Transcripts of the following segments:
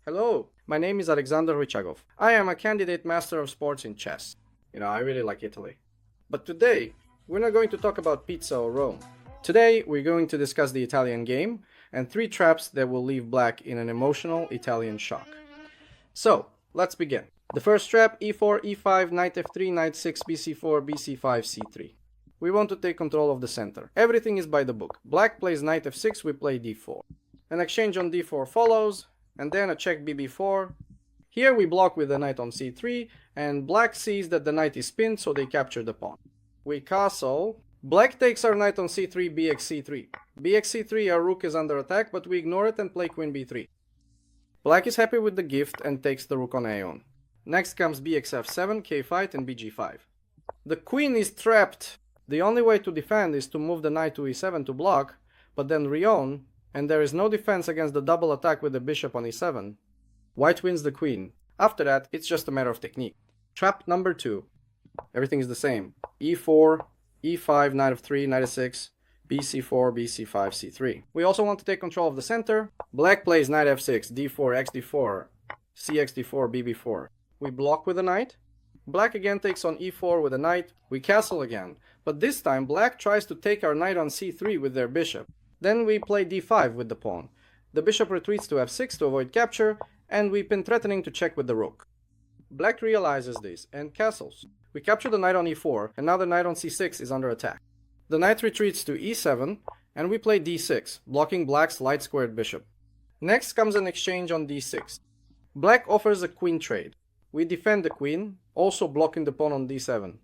Hello, my name is Alexander Rychagov. I am a candidate master of sports in chess. I really like Italy. But today, we're not going to talk about pizza or Rome. Today, we're going to discuss the Italian game and 3 traps that will leave black in an emotional Italian shock. So, let's begin. The first trap, e4, e5, knight f3, knight 6, bc4, bc5, c3. We want to take control of the center. Everything is by the book. Black plays knight f6, we play d4. An exchange on d4 follows, and then a check bb4. Here we block with the knight on c3, and black sees that the knight is pinned, so they capture the pawn. We castle. Black takes our knight on c3, bx c3, our rook is under attack, but we ignore it and play queen b3. Black is happy with the gift and takes the rook on a1. Next comes bxf7, k5, and bg5. The queen is trapped. The only way to defend is to move the knight to e7 to block, but then re-own, and there is no defense against the double attack with the bishop on e7. White wins the queen. After that, it's just a matter of technique. Trap number 2. Everything is the same. e4, e5, knight f3, knight f6, bc4, bc5, c3. We also want to take control of the center. Black plays knight f6, d4, xd4, cxd4, bb4. We block with the knight. Black again takes on e4 with a knight. We castle again, but this time black tries to take our knight on c3 with their bishop. Then we play d5 with the pawn. The bishop retreats to f6 to avoid capture, and we pin threatening to check with the rook. Black realizes this and castles. We capture the knight on e4, and now the knight on c6 is under attack. The knight retreats to e7, and we play d6, blocking black's light squared bishop. Next comes an exchange on d6. Black offers a queen trade. We defend the queen, also blocking the pawn on d7.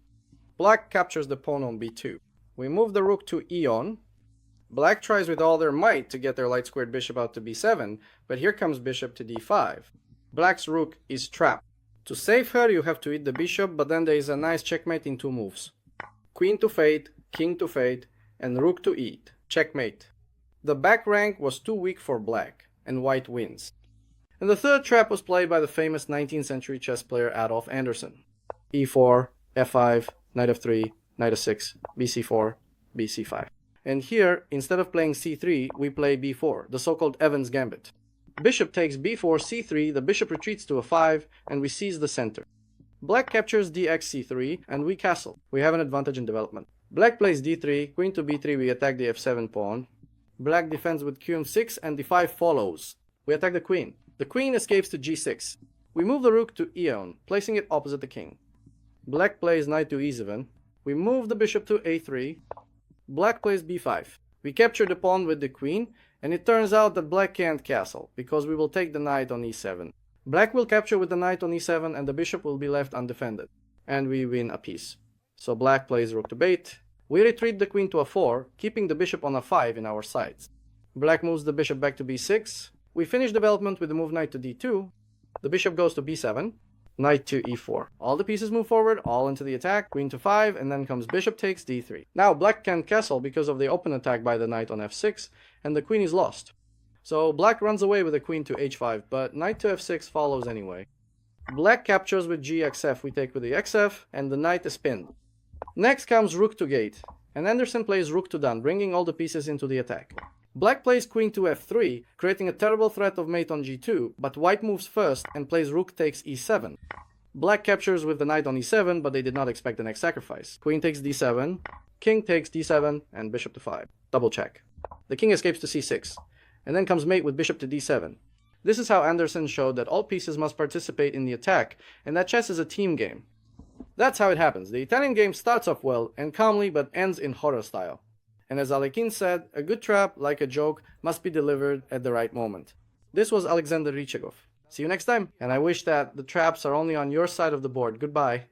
Black captures the pawn on b2. We move the rook to e1. Black tries with all their might to get their light squared bishop out to b7, but here comes bishop to d5. Black's rook is trapped. To save her, you have to eat the bishop, but then there is a nice checkmate in 2 moves. Queen to fate, king to fate, and rook to eat. Checkmate. The back rank was too weak for black, and white wins. And the third trap was played by the famous 19th century chess player Adolf Anderssen. e4, f5, knight f3, knight f6, bc4, bc5. And here, instead of playing c3, we play b4, the so-called Evans Gambit. Bishop takes b4, c3, the bishop retreats to a5, and we seize the center. Black captures dx c3, and we castle. We have an advantage in development. Black plays d3, queen to b3, we attack the f7 pawn. Black defends with qm6, and d5 follows. We attack the queen. The queen escapes to g6. We move the rook to e1, placing it opposite the king. Black plays knight to e7. We move the bishop to a3. Black plays b5. We capture the pawn with the queen, and it turns out that black can't castle, because we will take the knight on e7. Black will capture with the knight on e7, and the bishop will be left undefended. And we win a piece. So black plays rook to bait. We retreat the queen to a4, keeping the bishop on a5 in our sides. Black moves the bishop back to b6. We finish development with the move knight to d2. The bishop goes to b7. Knight to e4. All the pieces move forward, all into the attack, queen to 5, and then comes bishop takes d3. Now black can't castle because of the open attack by the knight on f6, and the queen is lost. So black runs away with the queen to h5, but knight to f6 follows anyway. Black captures with gxf, we take with the xf, and the knight is pinned. Next comes rook to gate, and Anderssen plays rook to done, bringing all the pieces into the attack. Black plays queen to f3, creating a terrible threat of mate on g2, but white moves first and plays rook takes e7. Black captures with the knight on e7, but they did not expect the next sacrifice. Queen takes d7, king takes d7, and bishop to 5. Double check. The king escapes to c6, and then comes mate with bishop to d7. This is how Anderssen showed that all pieces must participate in the attack, and that chess is a team game. That's how it happens. The Italian game starts off well and calmly, but ends in horror style. And as Alekhine said, a good trap, like a joke, must be delivered at the right moment. This was Alexander Rychagov. See you next time, and I wish that the traps are only on your side of the board. Goodbye.